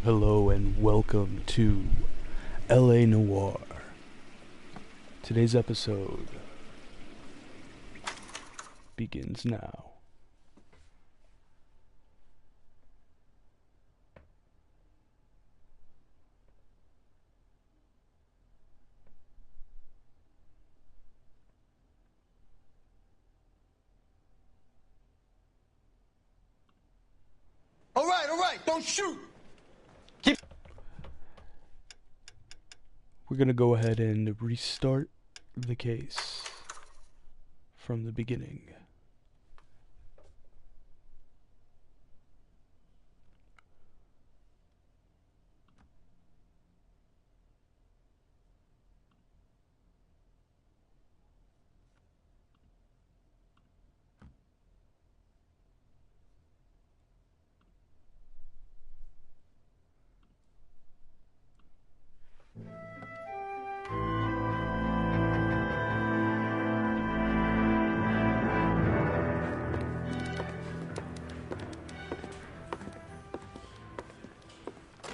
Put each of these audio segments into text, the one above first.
Hello and welcome to LA Noire. Today's episode begins now. All right, don't shoot! We're gonna go ahead and restart the case from the beginning.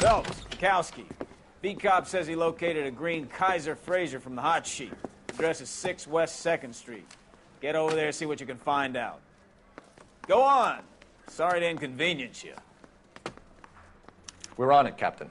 Phelps, Kowski. Beat cop says he located a green Kaiser Fraser from the hot sheet. Address is 6 West 2nd Street. Get over there, see what you can find out. Go on. Sorry to inconvenience you. We're on it, Captain.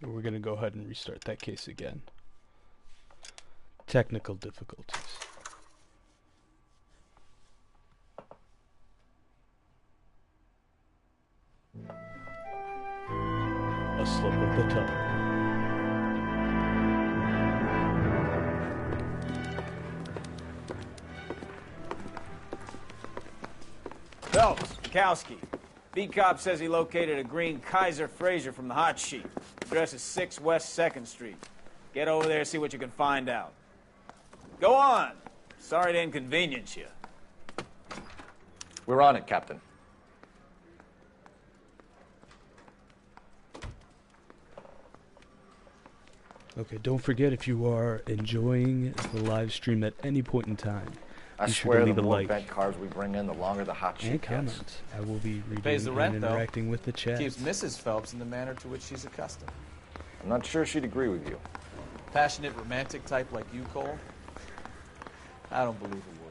We're gonna go ahead and restart that case again. Technical difficulties. A slip of the tongue. Phelps, Kowski. Beat cop says he located a green Kaiser Fraser from the hot sheet. Address is 6 West 2nd Street. Get over there, see what you can find out. Go on. Sorry to inconvenience you. We're on it, Captain. Okay, don't forget, if you are enjoying the live stream at any point in time, I be sure swear to the leave a more like bent cars we bring in, the longer the hot and sheet gets. comment. I will be reading Pays the rent, and though. interacting with the chat. Keeps Mrs. Phelps in the manner to which she's accustomed. I'm not sure she'd agree with you. Passionate, romantic type like you, Cole? I don't believe a word.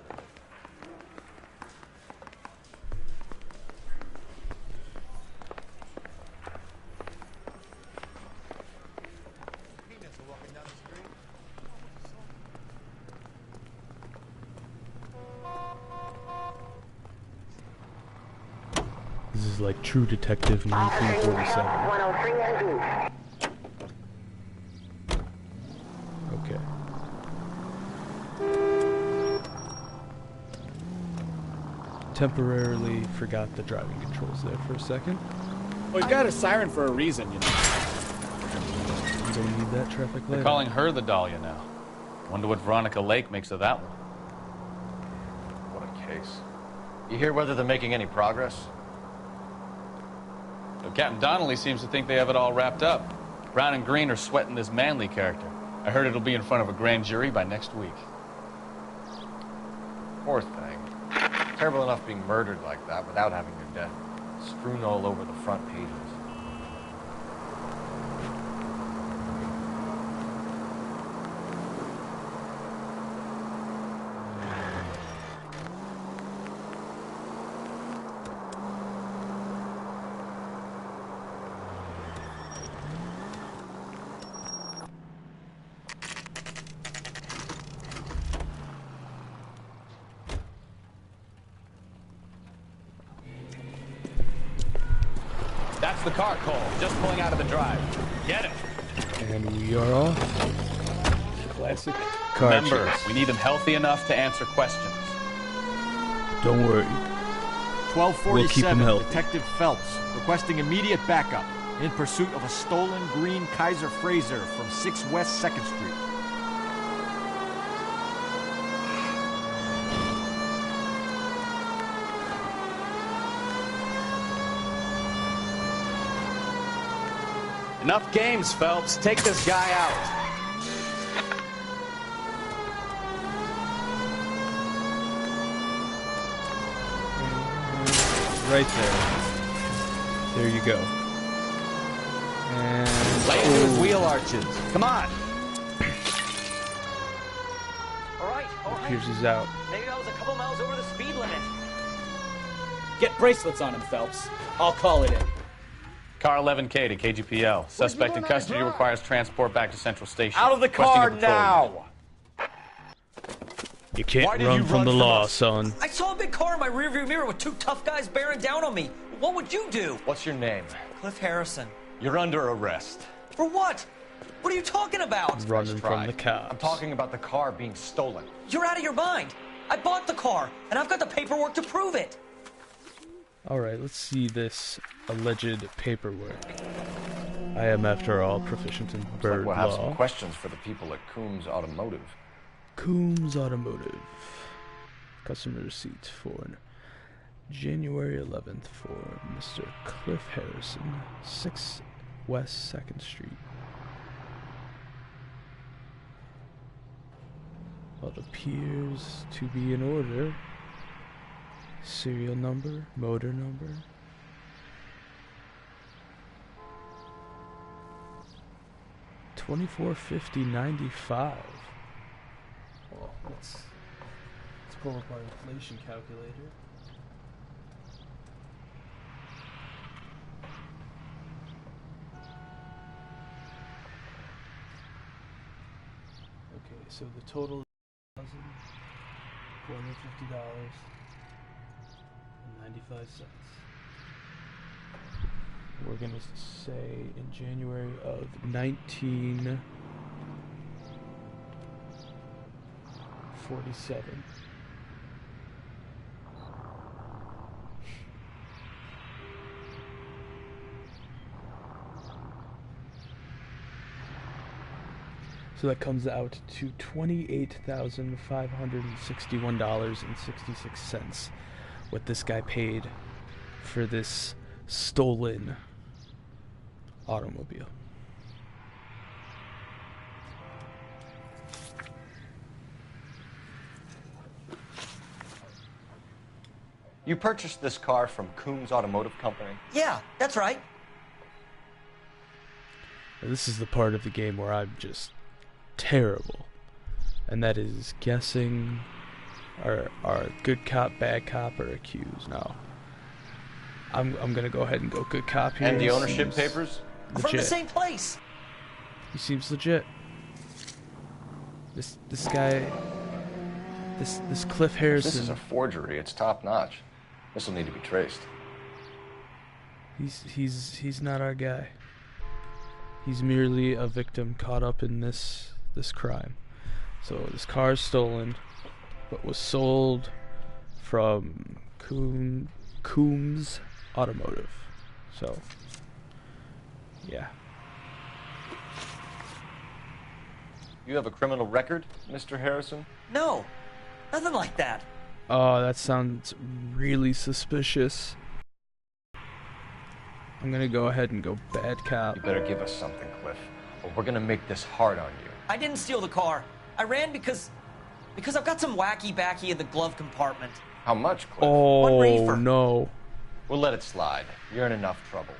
This is like True Detective 1947. 103 and Okay. Temporarily forgot the driving controls there for a second. Well, he's got a siren for a reason, you know. You don't need that traffic light. They're calling her the Dahlia now. Wonder what Veronica Lake makes of that one. What a case. You hear whether they're making any progress? So Captain Donnelly seems to think they have it all wrapped up. Brown and Green are sweating this Manley character. I heard it'll be in front of a grand jury by next week. Poor thing. Terrible enough being murdered like that without having your death strewn all over the front pages. That's the car, Cole. Just pulling out of the drive. Get it. And we are off. Classic car Remember, chase. we need them healthy enough to answer questions. Don't worry. 1247, We'll keep 'em healthy. Detective Phelps, requesting immediate backup in pursuit of a stolen green Kaiser Frazer from 6 West 2nd Street. Enough games, Phelps. Take this guy out. Right there. There you go. And Lay into his wheel arches. Come on. All right. here's he's out. Maybe I was a couple miles over the speed limit. Get bracelets on him, Phelps. I'll call it in. Car 11K to KGPL. Suspect in custody requires transport back to Central Station. Out of the Requesting a car patrol now! unit. You can't Why did run you from run the from law, us? son. I saw a big car in my rearview mirror with 2 tough guys bearing down on me. What would you do? What's your name? Cliff Harrison. You're under arrest. For what? What are you talking about? Running from the Tried. cops. I'm talking about the car being stolen. You're out of your mind. I bought the car, and I've got the paperwork to prove it. All right, let's see this alleged paperwork. I am, after all, proficient in bird We'll have law. some questions for the people at Coombs Automotive. Coombs Automotive. Customer receipt for January 11th for Mr. Cliff Harrison, 6 West 2nd Street. Well, it appears to be in order. Serial number, motor number. $24.50.95. Well, let's pull up our inflation calculator. Okay, so the total is $450.95. We're gonna say in January of 1947. So that comes out to $28,561.66. What this guy paid for this stolen automobile. You purchased this car from Coombs Automotive Company? Yeah, that's right. Now, this is the part of the game where I'm just terrible, and that is guessing are good cop, bad cop, or accused. Now, I'm gonna go ahead and go good cop here. And the He ownership seems papers? From the legit. same place. He seems legit. This guy, this Cliff Harrison. This is a forgery. It's top notch. This will need to be traced. He's not our guy. He's merely a victim caught up in this crime. So this car is stolen, but was sold from Coombs Automotive. So, yeah. You have a criminal record, Mr. Harrison? No, nothing like that. Oh, that sounds really suspicious. I'm gonna go ahead and go bad cop. You better give us something, Cliff, or we're gonna make this hard on you. I didn't steal the car. I ran because I've got some wacky backy in the glove compartment. How much, Cliff? Oh reefer? no. We'll let it slide. You're in enough trouble.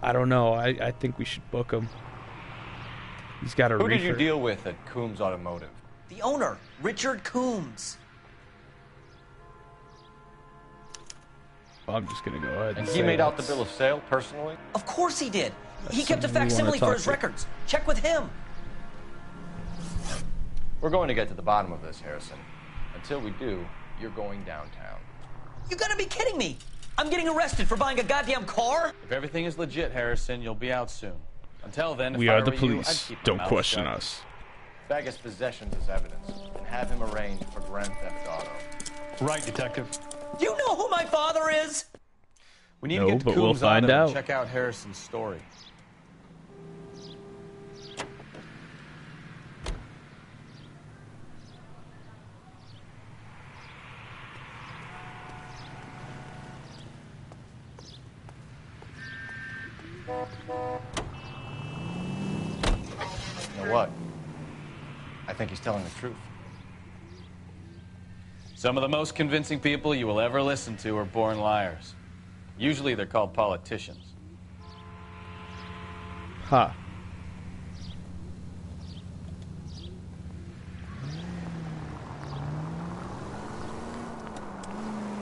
I don't know. I think we should book him. He's got a Who reefer. did you deal with at Coombs Automotive? The owner, Richard Coombs. Well, I'm just gonna go ahead And and he say made out the that's- bill of sale personally? Of course he did. He That's kept a something we wanna facsimile for talk his to. records. Check with him. We're going to get to the bottom of this, Harrison. Until we do, you're going downtown. You gotta be kidding me. I'm getting arrested for buying a goddamn car? If everything is legit, Harrison, you'll be out soon. Until then, if We I are the were you, I'd police. keep my Don't mouth question shut. us. Bag his possessions as evidence and have him arraigned for Grand Theft Auto. Right, Detective. Do you know who my father is? We need No, to get to but we'll Coombs find Auto and out. check out Harrison's story. You know what? I think he's telling the truth. Some of the most convincing people you will ever listen to are born liars. Usually they're called politicians. Ha.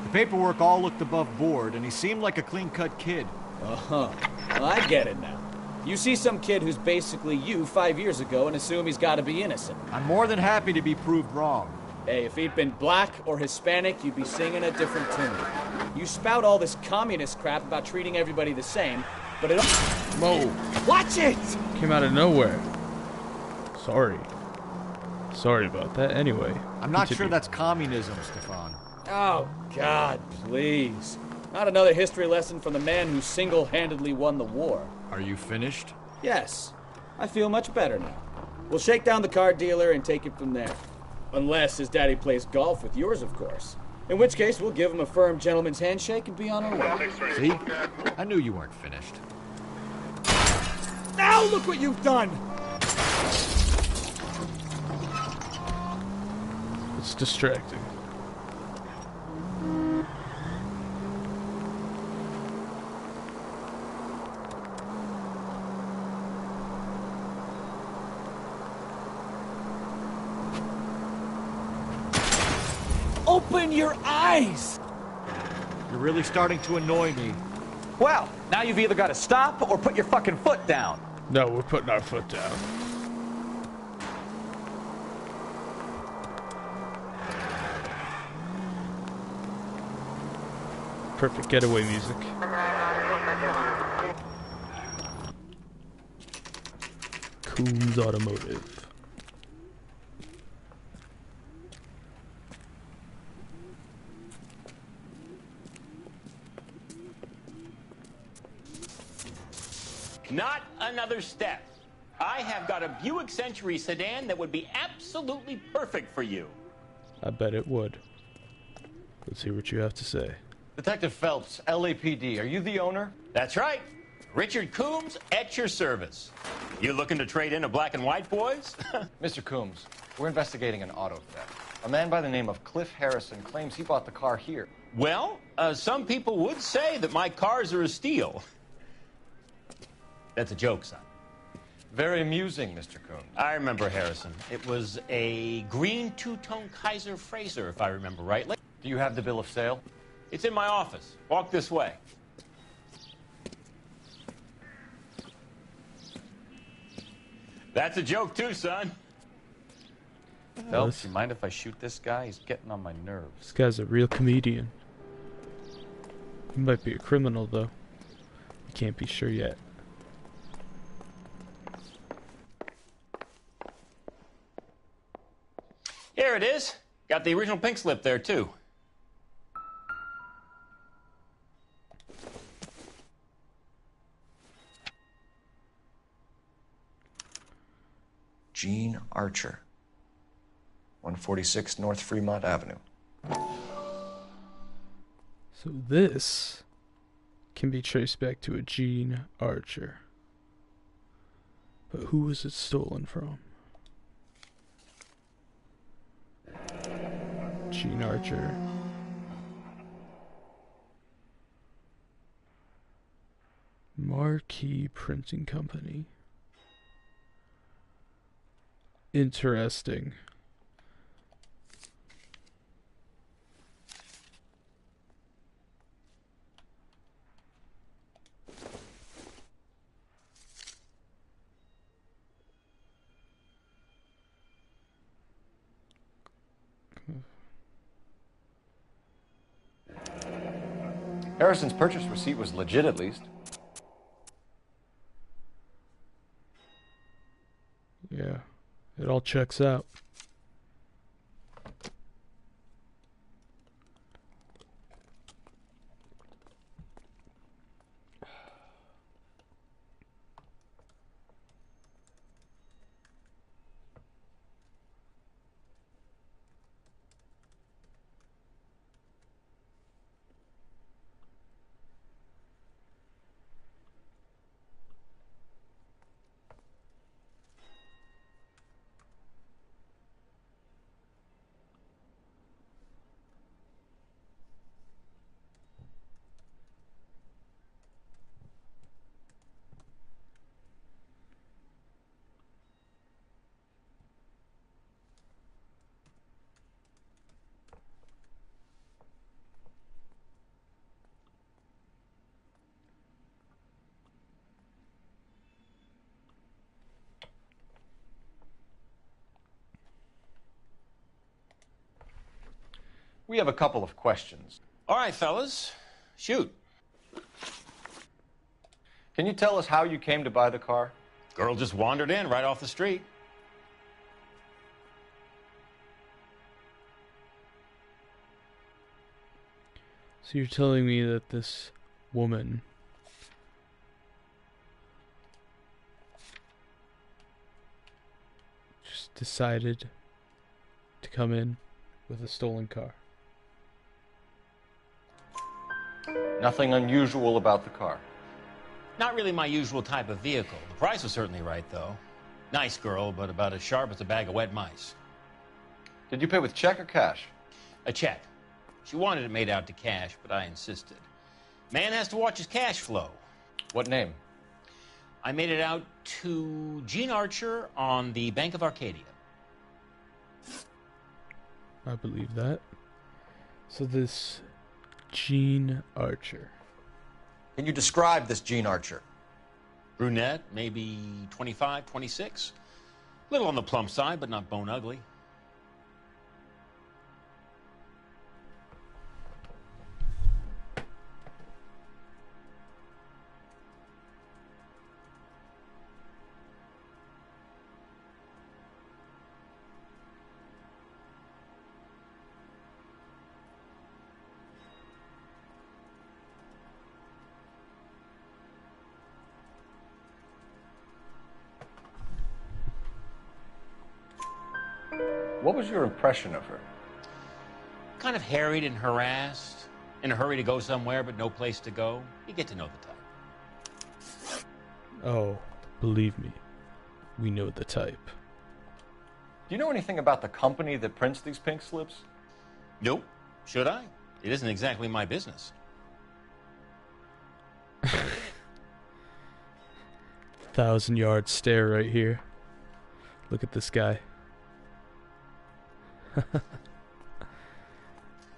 The paperwork all looked above board, and he seemed like a clean-cut kid. Uh-huh. Well, I get it now. You see some kid who's basically you 5 years ago and assume he's got to be innocent. I'm more than happy to be proved wrong. Hey, if he'd been black or Hispanic, you'd be singing a different tune. You spout all this communist crap about treating everybody the same, but it... Whoa. Watch it! Came out of nowhere. Sorry. Sorry about that. Anyway. I'm not continue. sure that's communism, Stefan. Oh, God, please. Not another history lesson from the man who single-handedly won the war. Are you finished? Yes. I feel much better now. We'll shake down the car dealer and take it from there. Unless his daddy plays golf with yours, of course. In which case, we'll give him a firm gentleman's handshake and be on our way. See? I knew you weren't finished. Now look what you've done! It's distracting. Open your eyes! You're really starting to annoy me. Well, now you've either got to stop or put your fucking foot down. No, we're putting our foot down. Perfect getaway music. Coombs Automotive. Not another step. I have got a Buick Century sedan that would be absolutely perfect for you. I bet it would. Let's hear what you have to say. Detective Phelps, LAPD, are you the owner? That's right. Richard Coombs at your service. You looking to trade in a black and white, boys? Mr. Coombs, we're investigating an auto theft. A man by the name of Cliff Harrison claims he bought the car here. Well, some people would say that my cars are a steal. That's a joke, son. Very amusing, Mr. Coombs. I remember Harrison. It was a green two-tone Kaiser Frazer, if I remember rightly. Do you have the bill of sale? It's in my office. Walk this way. That's a joke, too, son. Phelps, you mind if I shoot this guy? He's getting on my nerves. This guy's a real comedian. He might be a criminal, though. We can't be sure yet. Here it is. Got the original pink slip there, too. Gene Archer, 146 North Fremont Avenue. So this can be traced back to a Gene Archer. But who was it stolen from? Gene Archer. Marquee Printing Company. Interesting. Harrison's purchase receipt was legit, at least. Yeah, it all checks out. We have a couple of questions. All right, fellas, shoot. Can you tell us how you came to buy the car? Girl just wandered in right off the street. So you're telling me that this woman just decided to come in with a stolen car? Nothing unusual about the car. Not really my usual type of vehicle. The price was certainly right, though. Nice girl, but about as sharp as a bag of wet mice. Did you pay with check or cash? A check. She wanted it made out to cash, but I insisted. Man has to watch his cash flow. What name? I made it out to Gene Archer on the Bank of Arcadia. I believe that. So this Gene Archer. Can you describe this Gene Archer? Brunette, maybe 25, 26. Little on the plump side, but not bone ugly. What was your impression of her? Kind of harried and harassed. In a hurry to go somewhere, but no place to go. You get to know the type. Oh, believe me, we know the type. Do you know anything about the company that prints these pink slips? Nope. Should I? It isn't exactly my business. 1,000-yard stare right here. Look at this guy.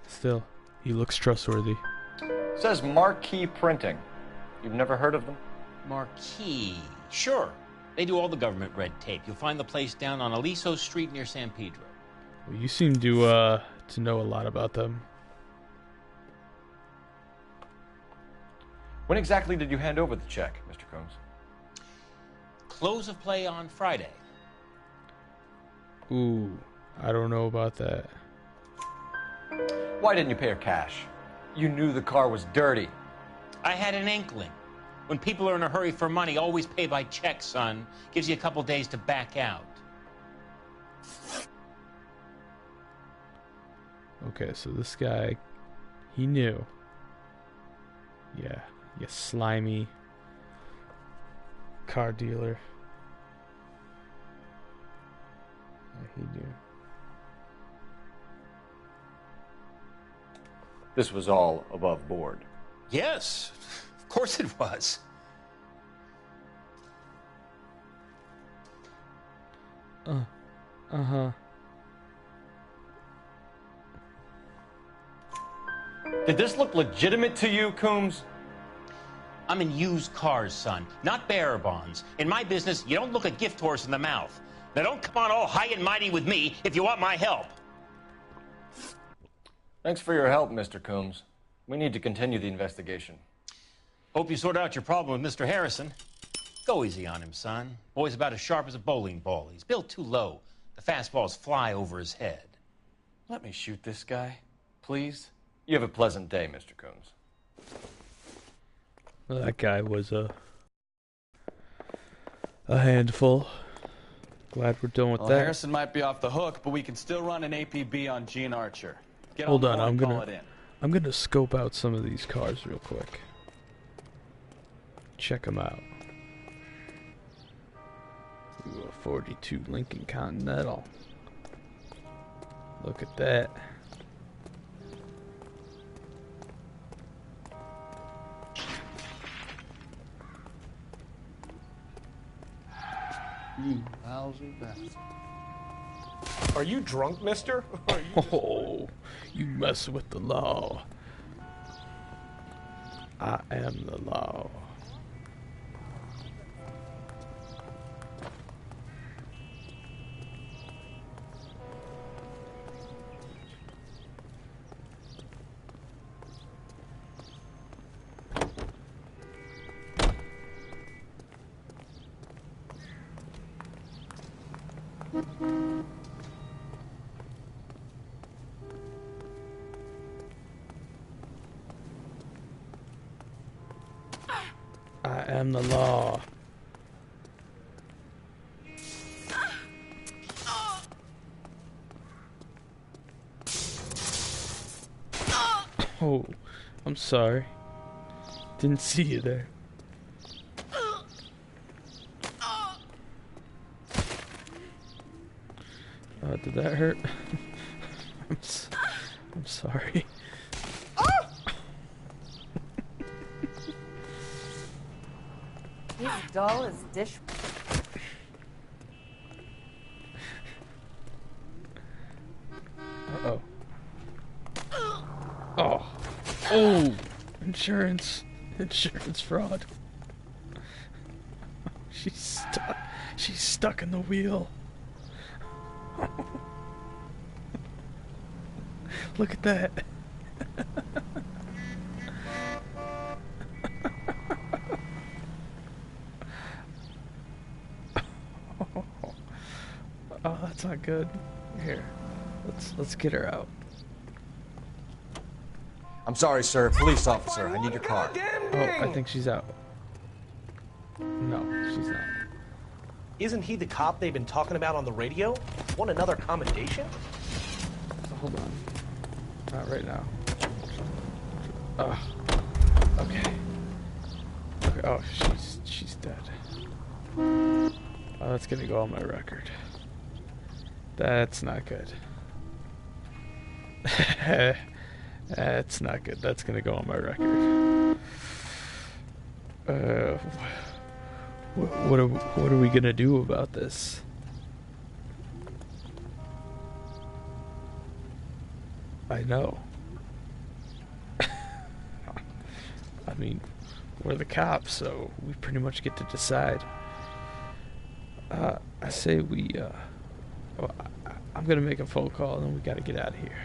Still, he looks trustworthy. Says Marquee Printing. You've never heard of them? Marquee. Sure. They do all the government red tape. You'll find the place down on Aliso Street near San Pedro. Well, you seem to know a lot about them. When exactly did you hand over the check, Mr. Combs? Close of play on Friday. Ooh, I don't know about that. Why didn't you pay her cash? You knew the car was dirty. I had an inkling. When people are in a hurry for money, always pay by check, son. Gives you a couple days to back out. Okay, so this guy, he knew. Yeah, you slimy car dealer. Yeah, he knew. This was all above board. Yes, of course it was. Uh-huh. Did this look legitimate to you, Coombs? I'm in used cars, son, not bearer bonds. In my business, you don't look a gift horse in the mouth. Now don't come on all high and mighty with me if you want my help. Thanks for your help, Mr. Coombs. We need to continue the investigation. Hope you sort out your problem with Mr. Harrison. Go easy on him, son. Boy's about as sharp as a bowling ball. He's built too low. The fastballs fly over his head. Let me shoot this guy, please. You have a pleasant day, Mr. Coons. Well, that guy was a handful. Glad we're done with Well, that. Harrison might be off the hook, but we can still run an APB on Gene Archer. Get Hold on, on, and call it in. I'm gonna scope out some of these cars real quick. Check them out. Ooh, a 42 Lincoln Continental. Look at that. Lousy bastard. Are you drunk, mister? Oh, you mess with the law. I am the law. I am the law. Oh, I'm sorry. Didn't see you there. Did that hurt? I'm sorry. He's dull as dish. Uh-oh. Oh. Oh! Insurance fraud. She's stuck in the wheel. Look at that. Oh, that's not good. Here, let's get her out. I'm sorry, sir. Police officer, I need your car. Oh, I think she's out. No, she's not. Isn't he the cop they've been talking about on the radio? Want another commendation? Hold on. Not right now. Okay. Oh, she's dead. Oh, that's gonna go on my record. That's not good. That's not good. That's gonna go on my record. What are we gonna do about this? I know. I mean, we're the cops, so we pretty much get to decide. I say I'm gonna make a phone call and then we gotta get out of here.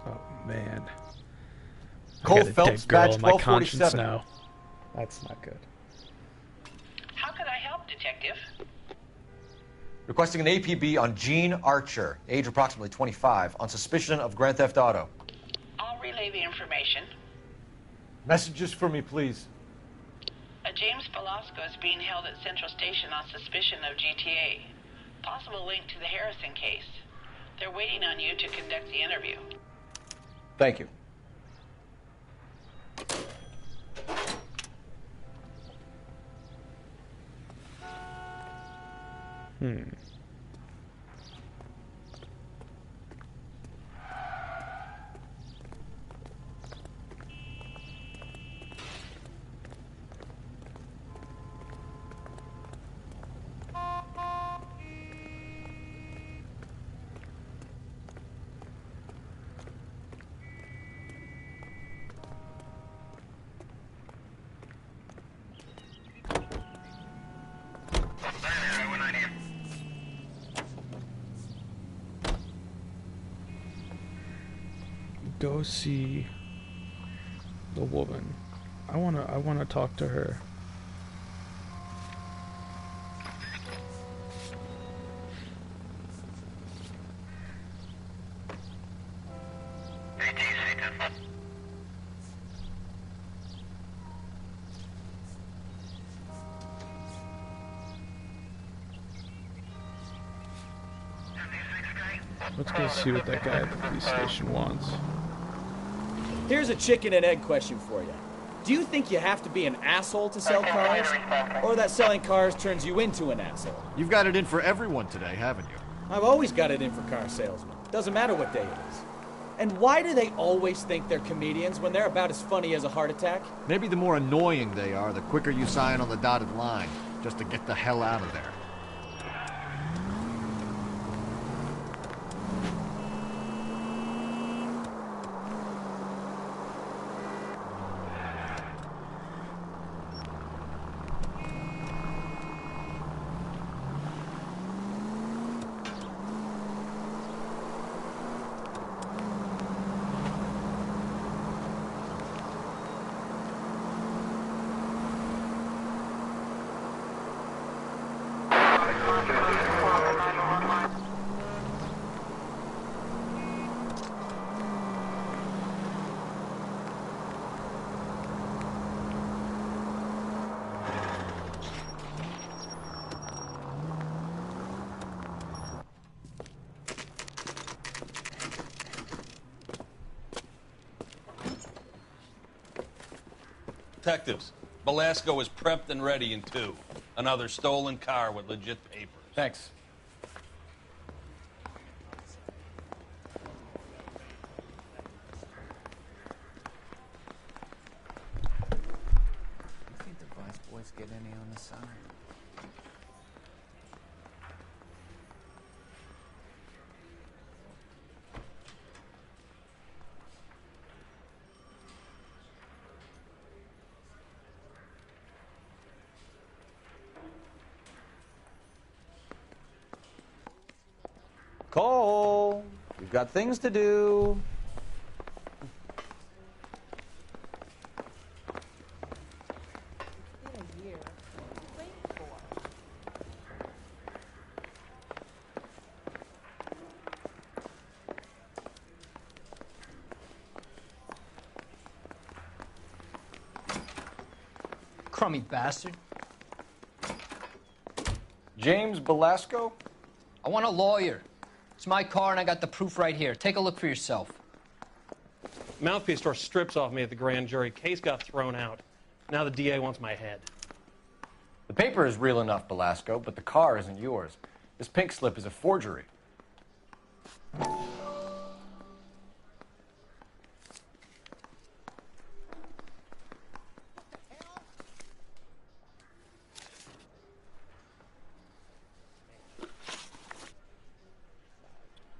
Oh man. Cole I got a Phelps, dead girl badge on my conscience 1247. now. That's not good. How can I help, Detective? Requesting an APB on Gene Archer, age approximately 25, on suspicion of Grand Theft Auto. I'll relay the information. Messages for me, please. A James Velasco is being held at Central Station on suspicion of GTA. Possible link to the Harrison case. They're waiting on you to conduct the interview. Thank you. go see the woman. I wanna talk to her. Let's go see what that guy at the police station wants. Here's a chicken and egg question for you. Do you think you have to be an asshole to sell cars? Or that selling cars turns you into an asshole? You've got it in for everyone today, haven't you? I've always got it in for car salesmen. Doesn't matter what day it is. And why do they always think they're comedians when they're about as funny as a heart attack? Maybe the more annoying they are, the quicker you sign on the dotted line, just to get the hell out of there. Detectives, Belasco is prepped and ready in 2. Another stolen car with legit papers. Thanks. You think the Vice boys get any on the side? Cole, we've got things to do. Crummy bastard. James Belasco? I want a lawyer. It's my car and I got the proof right here. Take a look for yourself. Mouthpiece tore strips off me at the grand jury. Case got thrown out. Now the DA wants my head. The paper is real enough, Belasco, but the car isn't yours. This pink slip is a forgery.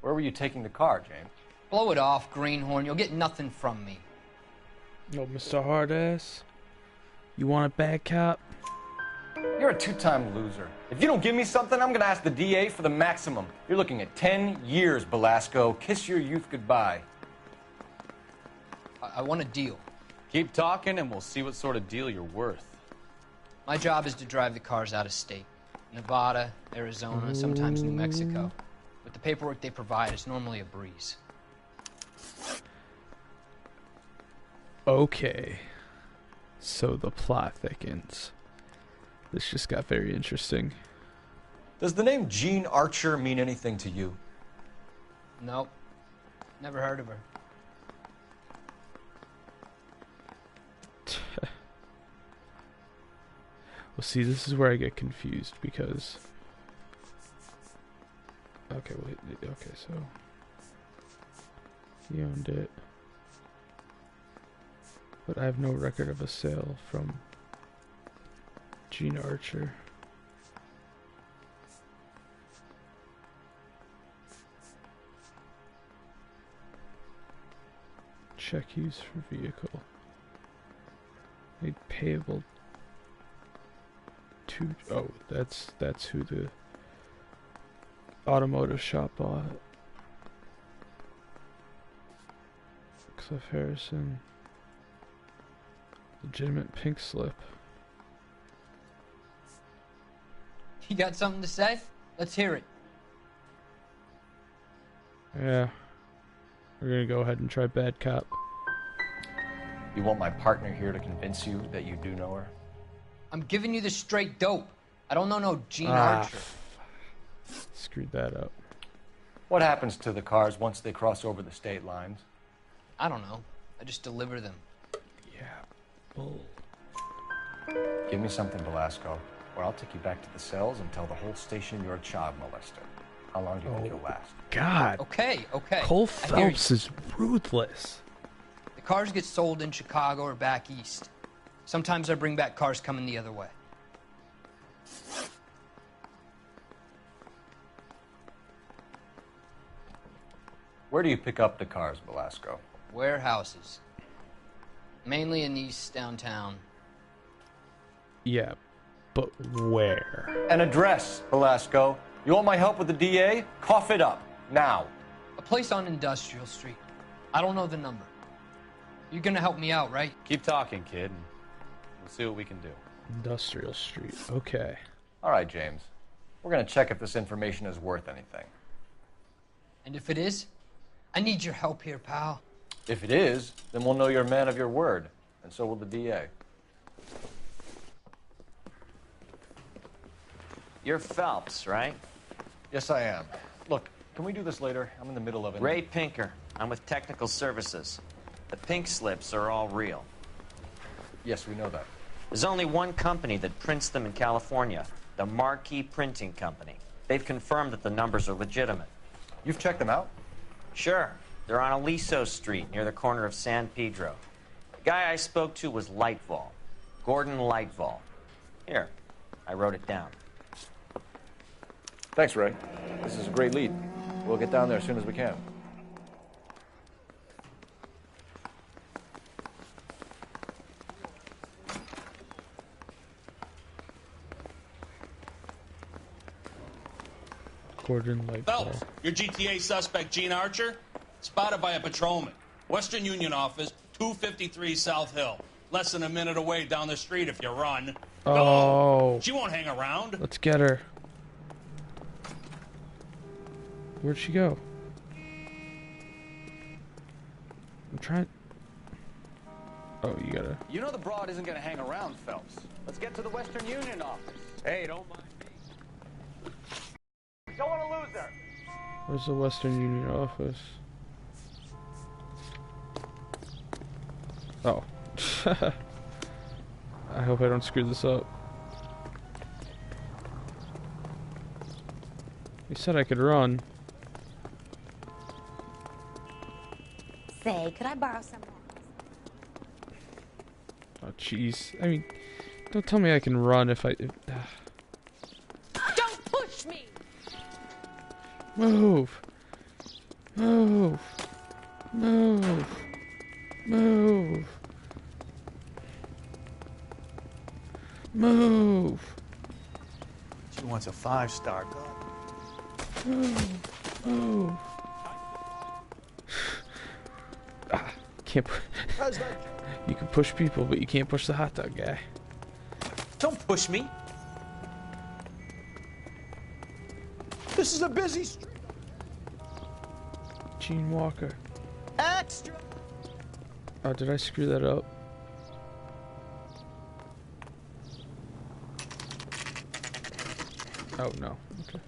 Where were you taking the car, James? Blow it off, greenhorn. You'll get nothing from me. No, Mr. Hardass. You want a bad cop? You're a two-time loser. If you don't give me something, I'm gonna ask the DA for the maximum. You're looking at 10 years, Belasco. Kiss your youth goodbye. I want a deal. Keep talking and we'll see what sort of deal you're worth. My job is to drive the cars out of state. Nevada, Arizona, sometimes New Mexico. With the paperwork they provide, it's normally a breeze. Okay. So the plot thickens. This just got very interesting. Does the name Jean Archer mean anything to you? Nope. Never heard of her. Well, see, this is where I get confused because... Okay, wait, okay, so... He owned it. But I have no record of a sale from Jean Archer. Check use for vehicle. Made payable to... Oh, that's who the automotive shop bought. Cliff Harrison. Legitimate pink slip. You got something to say? Let's hear it. Yeah. We're gonna go ahead and try bad cop. You want my partner here to convince you that you do know her? I'm giving you the straight dope. I don't know no Gene Archer. Screwed that up. What happens to the cars once they cross over the state lines? I don't know. I just deliver them. Yeah. Bull. Give me something, Velasco, or I'll take you back to the cells and tell the whole station you're a child molester. How long do you think you'll last? God. Okay. Cole Phelps is ruthless. The cars get sold in Chicago or back east. Sometimes I bring back cars coming the other way. Where do you pick up the cars, Velasco? Warehouses. Mainly in East downtown. Yeah, but where? An address, Velasco. You want my help with the DA? Cough it up, now. A place on Industrial Street. I don't know the number. You're gonna help me out, right? Keep talking, kid, and we'll see what we can do. Industrial Street, okay. All right, James. We're gonna check if this information is worth anything. And if it is, I need your help here, pal. If it is, then we'll know you're a man of your word, and so will the DA. You're Phelps, right? Yes, I am. Look, can we do this later? I'm in the middle of it. Ray Pinker. I'm with Technical Services. The pink slips are all real. Yes, we know that. There's only one company that prints them in California, the Marquee Printing Company. They've confirmed that the numbers are legitimate. You've checked them out? Sure. They're on Aliso Street, near the corner of San Pedro. The guy I spoke to was Lightval. Gordon Lightval. Here, I wrote it down. Thanks, Ray. This is a great lead. We'll get down there as soon as we can. Gordon Lightval. Phelps, your GTA suspect, Gene Archer, spotted by a patrolman. Western Union office, 253 South Hill. Less than a minute away down the street if you run. Oh. Go. She won't hang around. Let's get her. Where'd she go? I'm trying... Oh, you gotta... You know the broad isn't gonna hang around, Phelps. Let's get to the Western Union office. Hey, don't mind me. Don't want to lose her. Where's the Western Union office? Oh. I hope I don't screw this up. You said I could run. Say, could I borrow some? Oh, jeez. I mean, don't tell me I can run if I... Don't push me! Move! Move! Move! Move! Move! She wants a 5-star gun. Move! Move! Can't you can push people, but you can't push the hot dog guy. Don't push me. This is a busy street. Gene Walker. Extra. Oh, did I screw that up? Oh, no. Okay.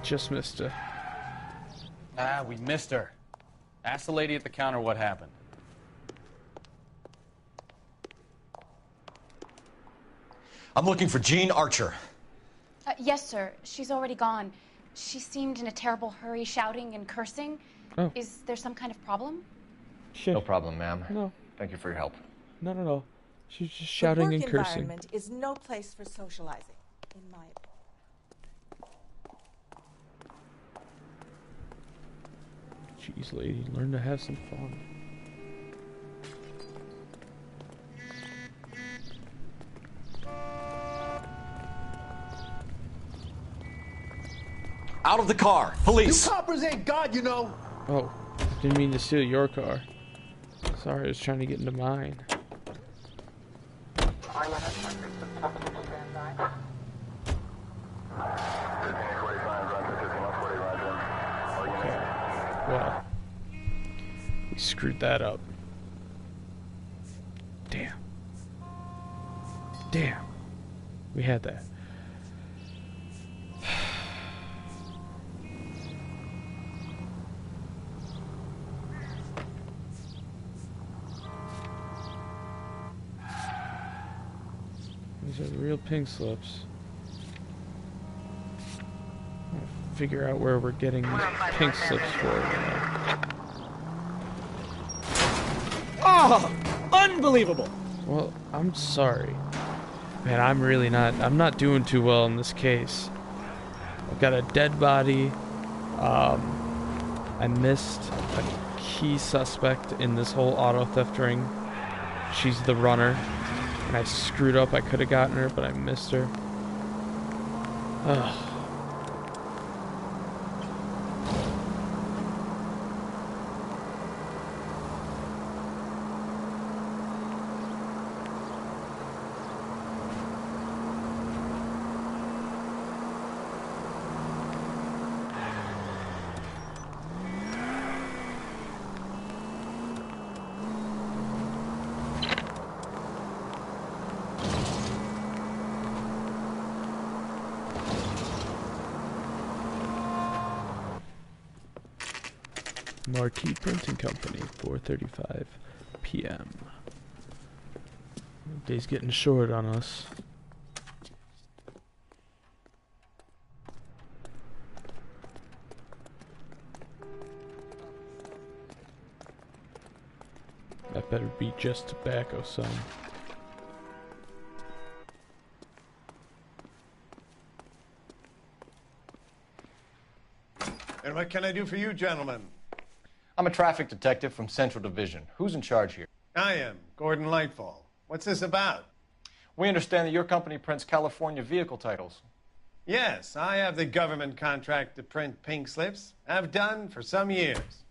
Just missed her. Ah, we missed her. Ask the lady at the counter what happened. I'm looking for Jean Archer. Yes, sir. She's already gone. She seemed in a terrible hurry, shouting and cursing. Oh. Is there some kind of problem? Shit. No problem, ma'am. No. Thank you for your help. No, no, no. She's just shouting and the work cursing. environment is no place for socializing, in my opinion. Jeez, lady, learn to have some fun. Out of the car. Police. You coppers ain't God, you know. Oh, didn't mean to steal your car. Sorry, I was trying to get into mine. Okay. Well, we screwed that up. Damn. Damn. We had that. These are the real pink slips. I'll figure out where we're getting these pink slips for now. Oh, unbelievable. Well, I'm sorry. Man, I'm not doing too well in this case. I've got a dead body. I missed a key suspect in this whole auto theft ring. She's the runner. And I screwed up. I could have gotten her, but I missed her. Ugh. Marquee Printing Company, 4:35 p.m. Day's getting short on us. That better be just tobacco, son. And what can I do for you, gentlemen? I'm a traffic detective from Central Division. Who's in charge here? I am, Gordon Lightfall. What's this about? We understand that your company prints California vehicle titles. Yes, I have the government contract to print pink slips. I've done for some years.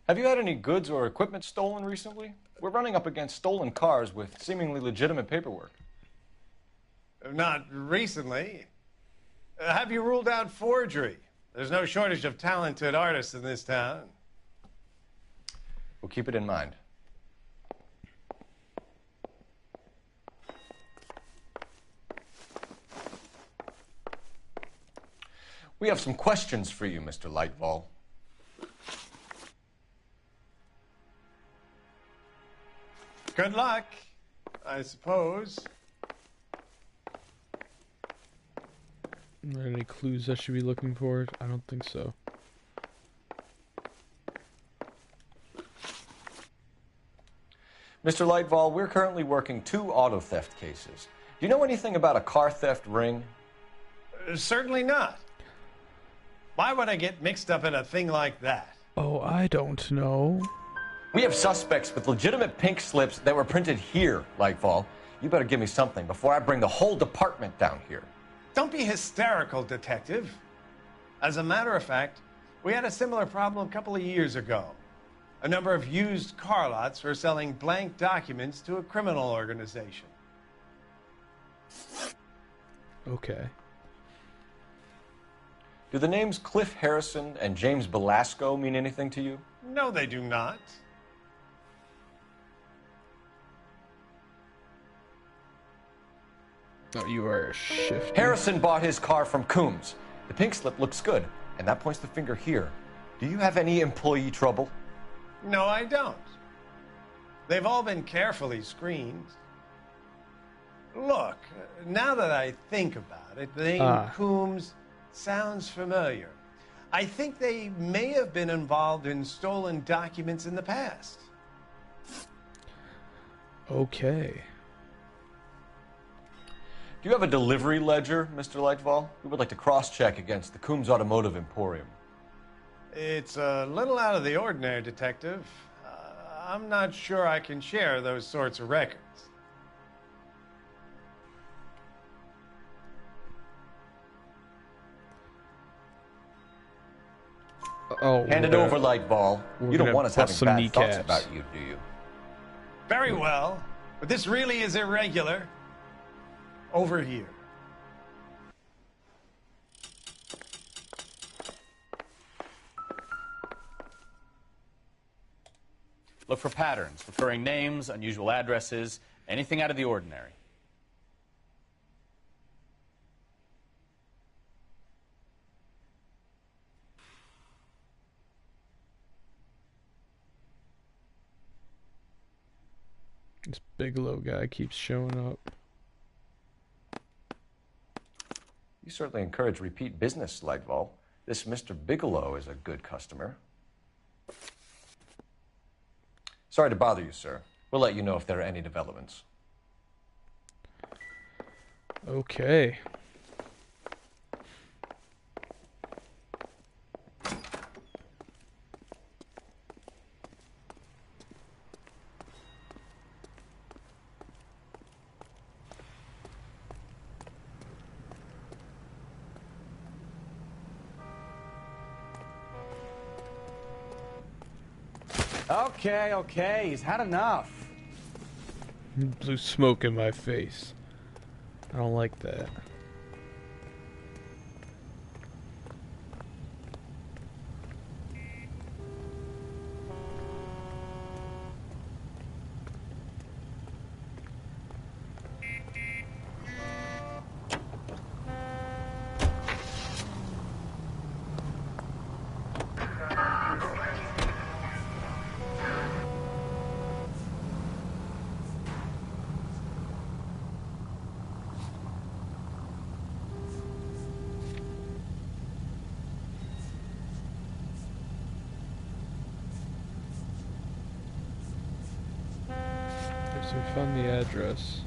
Have you had any goods or equipment stolen recently? We're running up against stolen cars with seemingly legitimate paperwork. Not recently. Have you ruled out forgery? There's no shortage of talented artists in this town. We'll keep it in mind. We have some questions for you, Mr. Lightfall. Good luck, I suppose. Are there any clues I should be looking for? I don't think so. Mr. Lightfall, we're currently working 2 auto theft cases. Do you know anything about a car theft ring? Certainly not. Why would I get mixed up in a thing like that? Oh, I don't know. We have suspects with legitimate pink slips that were printed here, Lightfall. You better give me something before I bring the whole department down here. Don't be hysterical, Detective. As a matter of fact, we had a similar problem a couple of years ago. A number of used car lots were selling blank documents to a criminal organization. Okay. Do the names Cliff Harrison and James Belasco mean anything to you? No, they do not. Oh, you are a shifty. Harrison bought his car from Coombs. The pink slip looks good, and that points the finger here. Do you have any employee trouble? No, I don't. They've all been carefully screened. Look, now that I think about it, the name Coombs sounds familiar. I think they may have been involved in stolen documents in the past. Okay. Do you have a delivery ledger, Mr. Lightfall? We would like to cross-check against the Coombs Automotive Emporium. It's a little out of the ordinary, Detective. I'm not sure I can share those sorts of records. Oh, Hand it over, Lightball. You don't want us having bad thoughts about you, do you? Very well, but this really is irregular. Over here. Look for patterns, recurring names, unusual addresses, anything out of the ordinary. This Bigelow guy keeps showing up. You certainly encourage repeat business, Lightball. This Mr. Bigelow is a good customer. Sorry to bother you, sir. We'll let you know if there are any developments. Okay. Okay, he's had enough. Blew smoke in my face. I don't like that. So we found the address.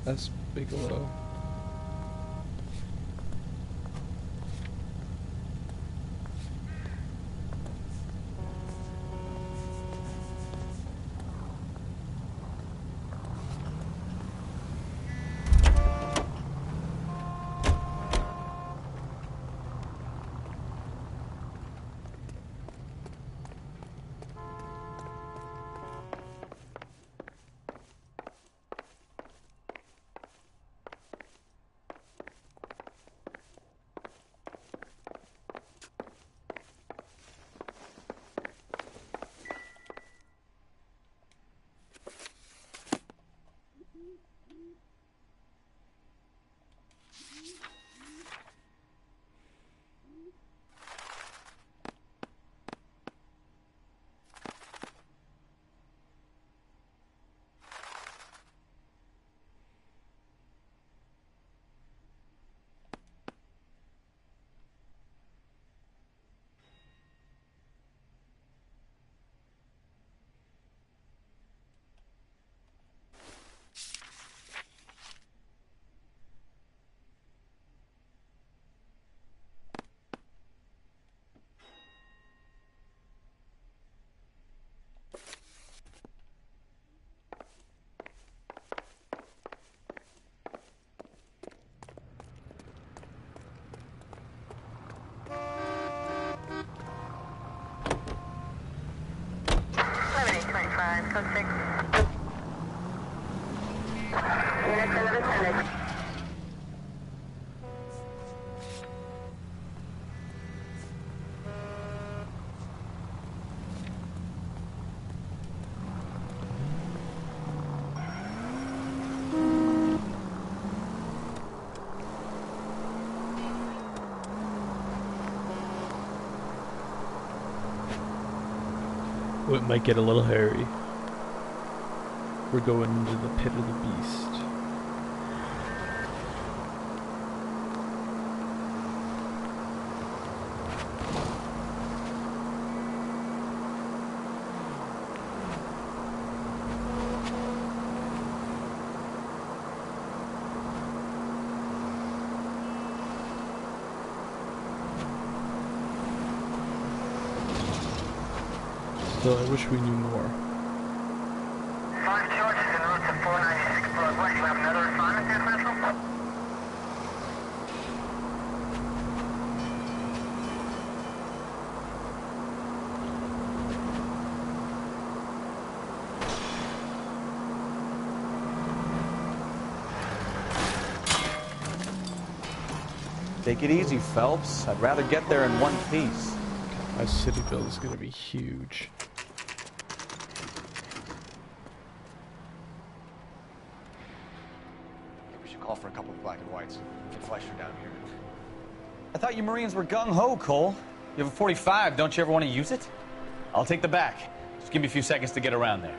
That's Bigelow. Oh, it might get a little hairy. We're going into the pit of the beast. Still, I wish we knew more. 5 charges en route to 496 Broad West. You have another assignment there, Central? Take it easy, Phelps. I'd rather get there in one piece. My city build is gonna be huge. We should call for a couple of black and whites. Get Fleischer down here. I thought you Marines were gung-ho, Cole. You have a 45. Don't you ever want to use it? I'll take the back. Just give me a few seconds to get around there.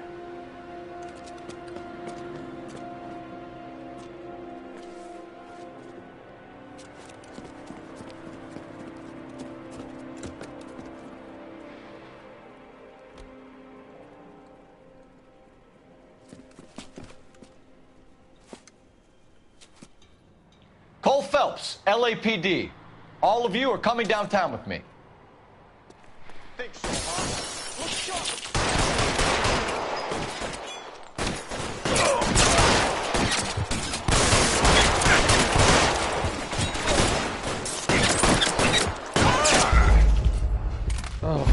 Cole Phelps, LAPD. All of you are coming downtown with me. Think so, huh? Look sharp. Oh.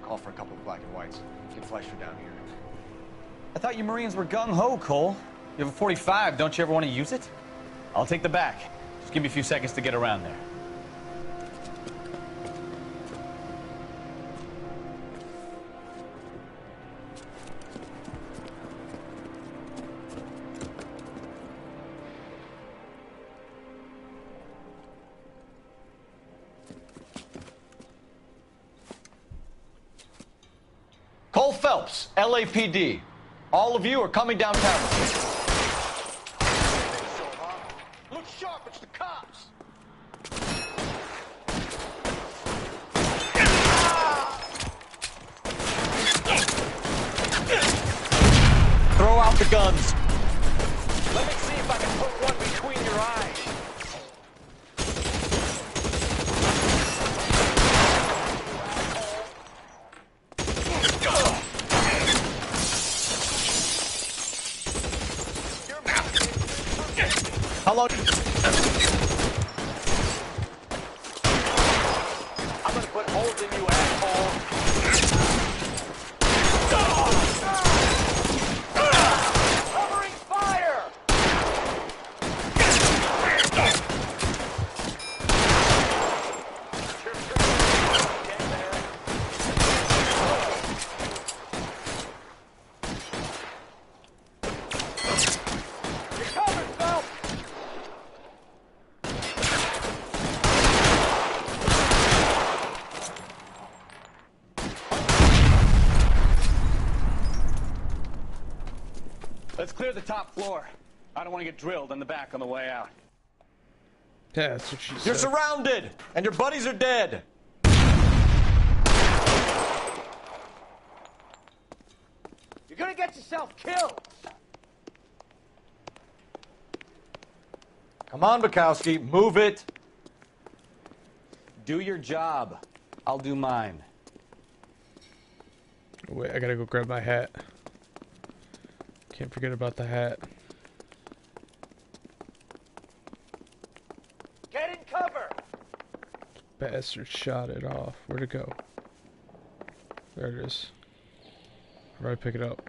Call for a couple of black and whites. Get Fleischer down here. I thought you Marines were gung-ho, Cole. You have a 45. Don't you ever want to use it? I'll take the back. Just give me a few seconds to get around there. Cole Phelps, LAPD. All of you are coming downtown with me. Look sharp, it's the cops. Throw out the guns. Let me see if I can put one between your eyes. How long? I'm gonna put holes in you, asshole. Covering fire! You're covered, Phelps! Let's clear the top floor. I don't want to get drilled in the back on the way out. Yeah, that's what she said. You're surrounded, and your buddies are dead. You're gonna get yourself killed. Come on, Bukowski, move it. Do your job. I'll do mine. Wait, I gotta go grab my hat. Can't forget about the hat. Get in cover. Bastard shot it off. Where'd it go? There it is. How do I pick it up?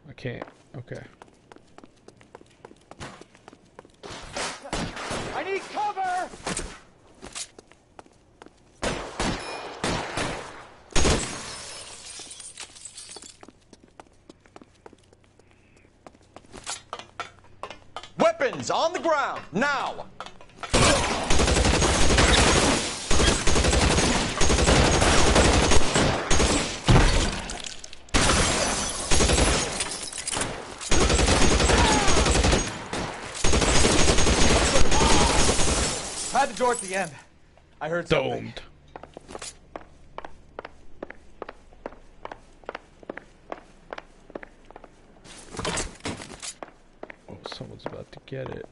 I can't. Okay. I need cover. Weapons on the ground, now! I had the door at the end. I heard something. Domed. Oh, someone's about to get it.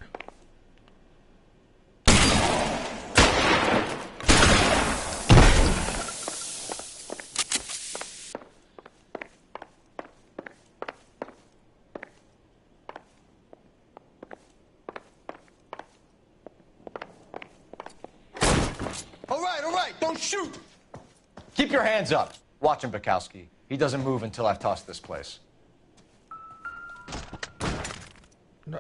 sight! Don't shoot! Keep your hands up. Watch him, Bukowski. He doesn't move until I've tossed this place. No,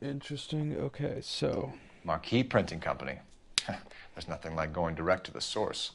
Interesting. Okay, so Marquee Printing Company. There's nothing like going direct to the source.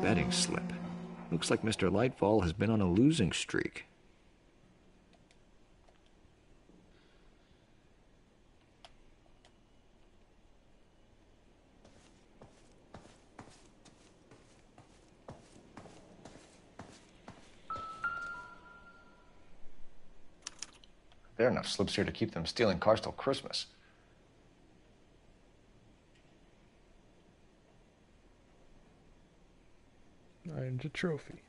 Betting slip. Looks like Mr. Lightfall has been on a losing streak. There are enough slips here to keep them stealing cars till Christmas. earned a trophy.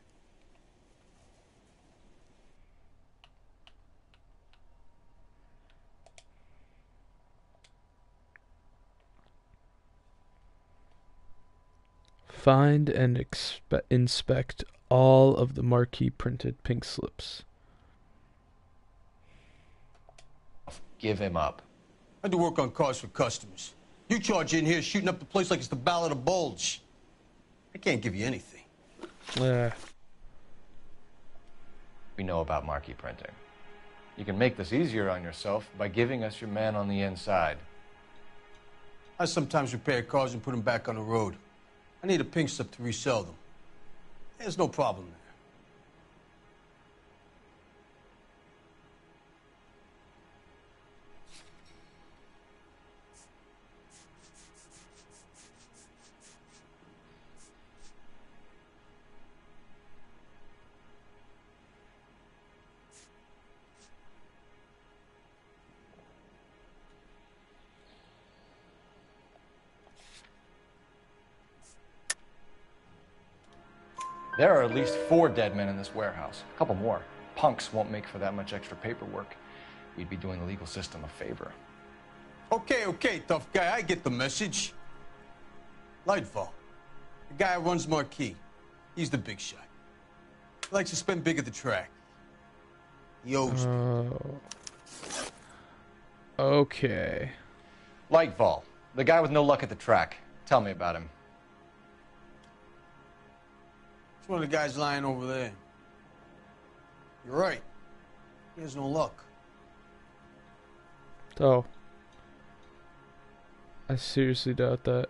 Find and inspect all of the marquee printed pink slips. Give him up. I do work on cars for customers. You charge in here shooting up the place like it's the Ballad of Bulge. I can't give you anything. We know about marquee printing. You can make this easier on yourself by giving us your man on the inside. I sometimes repair cars and put them back on the road. I need a pink slip to resell them. There's no problem there. There are at least 4 dead men in this warehouse. A couple more. Punks won't make for that much extra paperwork. We'd be doing the legal system a favor. Okay, tough guy. I get the message. Lightfall, the guy who runs Marquee. He's the big shot. He likes to spend big at the track. He owes me. Okay. Lightfall, the guy with no luck at the track. Tell me about him. It's one of the guys lying over there. You're right. He has no luck. Oh. I seriously doubt that.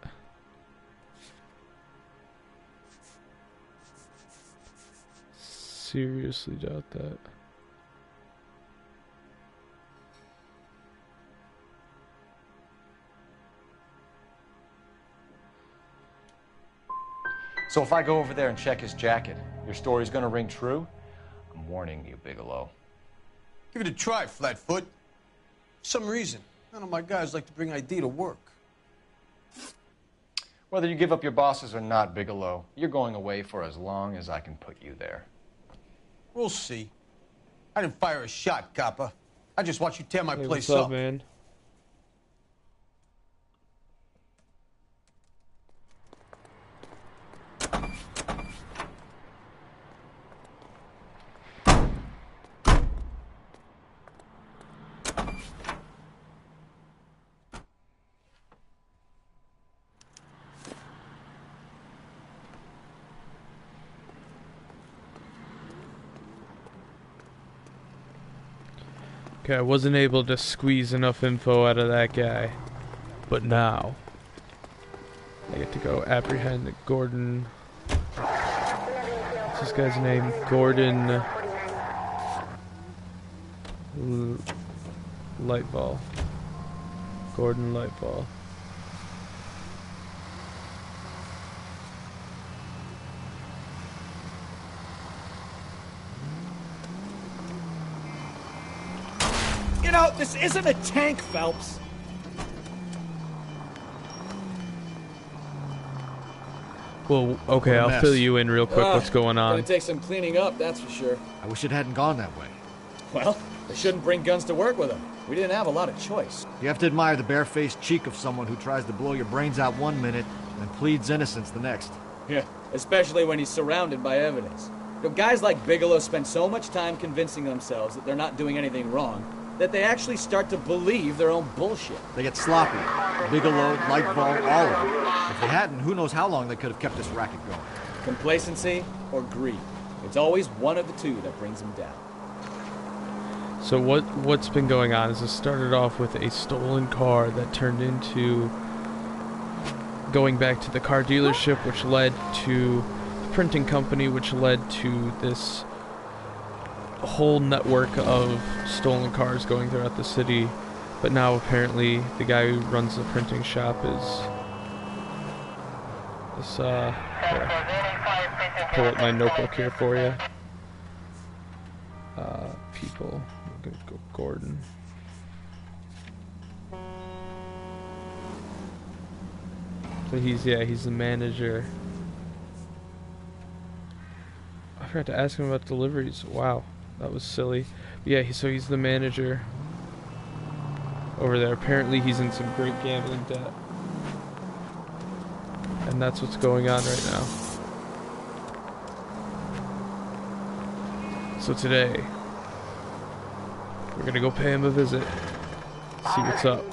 Seriously doubt that. So if I go over there and check his jacket, your story's gonna ring true? I'm warning you, Bigelow. Give it a try, Flatfoot. For some reason, none of my guys like to bring ID to work. Whether you give up your bosses or not, Bigelow, you're going away for as long as I can put you there. We'll see. I didn't fire a shot, copper. I just watched you tear my Hey, place what's up, up. man? Okay, I wasn't able to squeeze enough info out of that guy, but now I get to go apprehend Gordon. What's this guy's name? Gordon Lightfall. Gordon Lightfall. know, this isn't a tank, Phelps. Well, okay, What a I'll mess. fill you in real quick. What's going on? Gonna take some cleaning up, that's for sure. I wish it hadn't gone that way. Well, they shouldn't bring guns to work with them. We didn't have a lot of choice. You have to admire the barefaced cheek of someone who tries to blow your brains out one minute and pleads innocence the next. Yeah, especially when he's surrounded by evidence. You know, guys like Bigelow spend so much time convincing themselves that they're not doing anything wrong that they actually start to believe their own bullshit. They get sloppy. Bigelow, Lightball, all of them. If they hadn't, who knows how long they could have kept this racket going. Complacency or greed. It's always one of the two that brings them down. So what's been going on is it started off with a stolen car that turned into going back to the car dealership, which led to the printing company, which led to this whole network of stolen cars going throughout the city. But now apparently the guy who runs the printing shop is this here. Pull up my notebook here for you. People, I'm gonna go Gordon. So he's the manager. I forgot to ask him about deliveries. Wow, that was silly. But yeah, so he's the manager over there. Apparently he's in some great gambling debt. And that's what's going on right now. So today, we're gonna go pay him a visit. See what's up.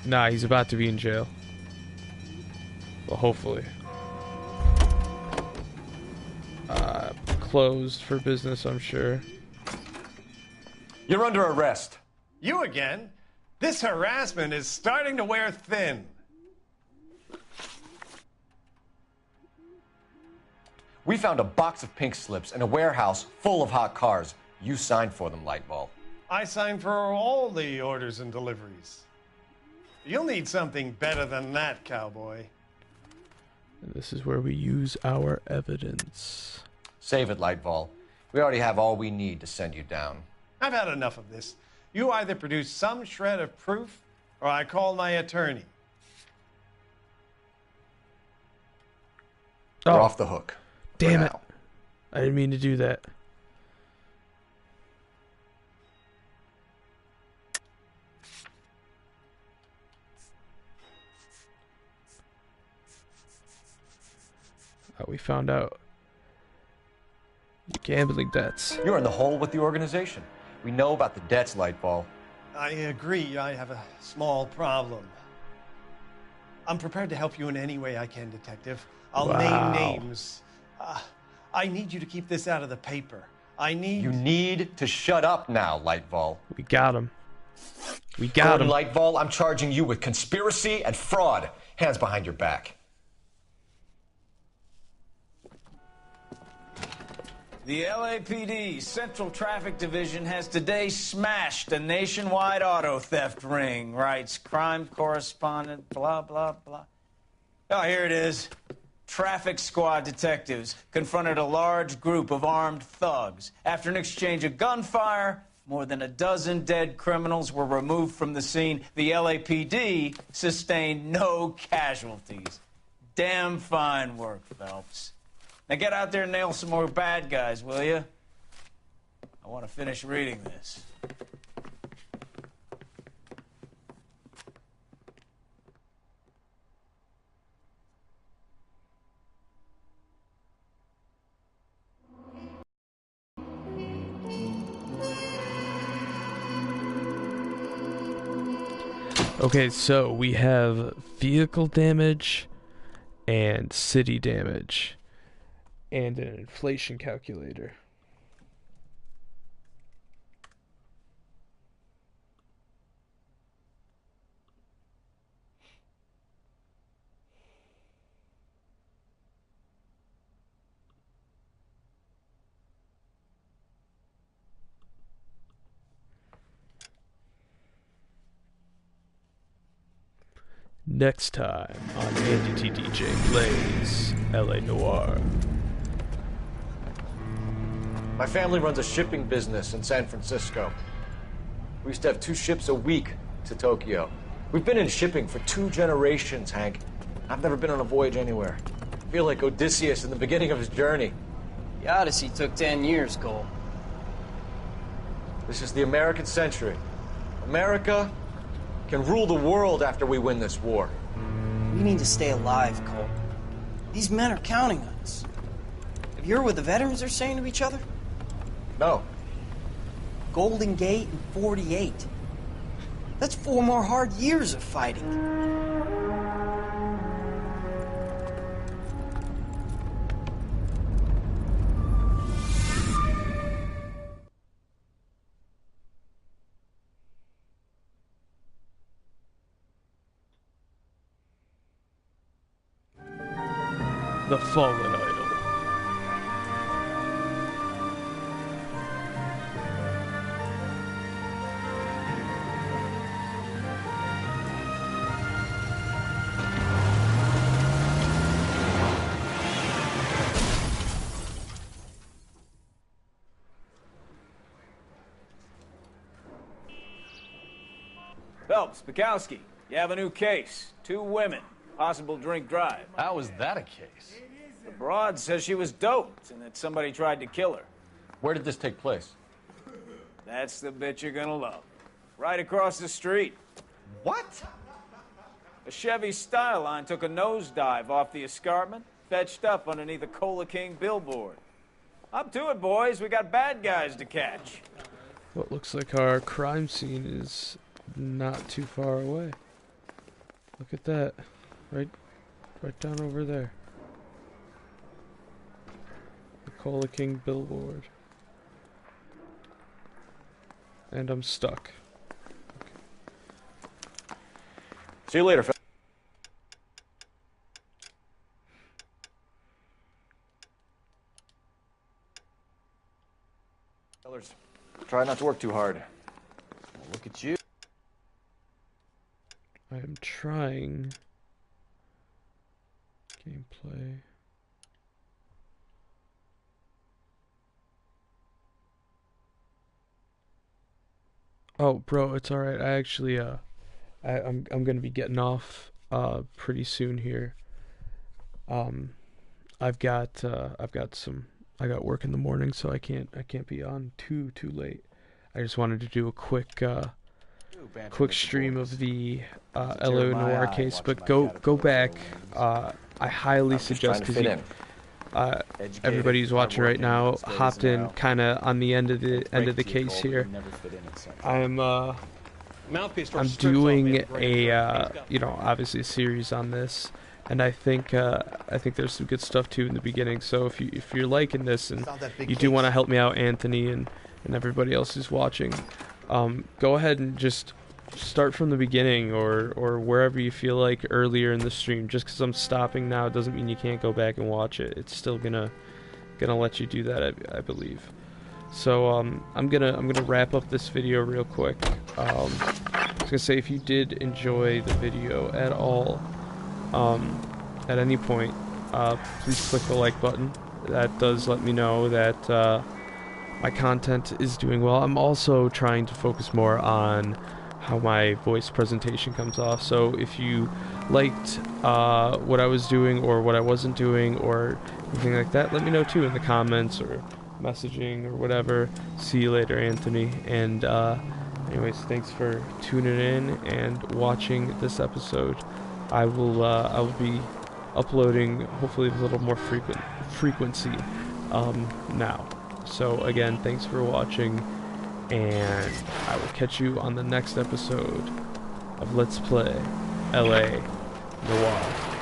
Nah, he's about to be in jail. Well, hopefully. Closed for business, I'm sure. You're under arrest. You again? This harassment is starting to wear thin. We found a box of pink slips in a warehouse full of hot cars. You signed for them, Lightball. I signed for all the orders and deliveries. You'll need something better than that, cowboy. And this is where we use our evidence. Save it, Lightball. We already have all we need to send you down. I've had enough of this. You either produce some shred of proof, or I call my attorney. You're off the hook. Damn it. I didn't mean to do that. We found out your gambling debts. You're in the hole with the organization. We know about the debts, Lightball. I agree. I have a small problem. I'm prepared to help you in any way I can, Detective. I'll name names. I need you to keep this out of the paper. You need to shut up now, Lightball. We got him. We got him. Lightball, I'm charging you with conspiracy and fraud. Hands behind your back. The LAPD Central Traffic Division has today smashed a nationwide auto theft ring, writes crime correspondent, blah, blah, blah. Oh, here it is. Traffic squad detectives confronted a large group of armed thugs. After an exchange of gunfire, more than a dozen dead criminals were removed from the scene. The LAPD sustained no casualties. Damn fine work, Phelps. Now get out there and nail some more bad guys, will you? I want to finish reading this. Okay, so we have vehicle damage and city damage and an inflation calculator. Next time on Andytdj plays LA Noire. My family runs a shipping business in San Francisco. We used to have 2 ships a week to Tokyo. We've been in shipping for 2 generations, Hank. I've never been on a voyage anywhere. I feel like Odysseus in the beginning of his journey. The Odyssey took 10 years, Cole. This is the American century. America can rule the world after we win this war. We need to stay alive, Cole. These men are counting on us. Have you heard what the veterans are saying to each other? No. Golden Gate and 48. That's 4 more hard years of fighting. The Fallen Idol. Phelps, Bukowski, you have a new case. 2 women. Possible drink drive. How was that a case? The broad says she was doped and that somebody tried to kill her. Where did this take place? That's the bit you're gonna love. Right across the street. What? A Chevy Styline took a nosedive off the escarpment, fetched up underneath a Cola King billboard. Up to it, boys. We got bad guys to catch. What looks like our crime scene is not too far away. Look at that. Right down over there. The Cola King billboard. And I'm stuck. Okay. See you later, Phil. Fellas, try not to work too hard. Well, look at you. I am trying. Gameplay. Oh, bro, it's alright. I actually, I'm gonna be getting off, pretty soon here. I got work in the morning, so I can't be on too late. I just wanted to do a quick stream of the LO Noire case, but go back. I highly suggest, because everybody who's watching right now hopped in kind of on the end of the case here. I'm doing a obviously a series on this, and I think there's some good stuff too in the beginning. So if you're liking this and you do want to help me out, Anthony and everybody else who's watching, go ahead and just start from the beginning or wherever you feel like earlier in the stream. Just because I'm stopping now doesn't mean you can't go back and watch it. It's still gonna let you do that, I believe. So I'm gonna wrap up this video real quick. I was gonna say, if you did enjoy the video at all, at any point, please click the like button. That does let me know that my content is doing well. I'm also trying to focus more on how my voice presentation comes off. So if you liked what I was doing or what I wasn't doing or anything like that, let me know too in the comments or messaging or whatever. See you later, Anthony. And anyways, thanks for tuning in and watching this episode. I will be uploading hopefully a little more frequency now. So again, thanks for watching, and I will catch you on the next episode of Let's Play LA Noire.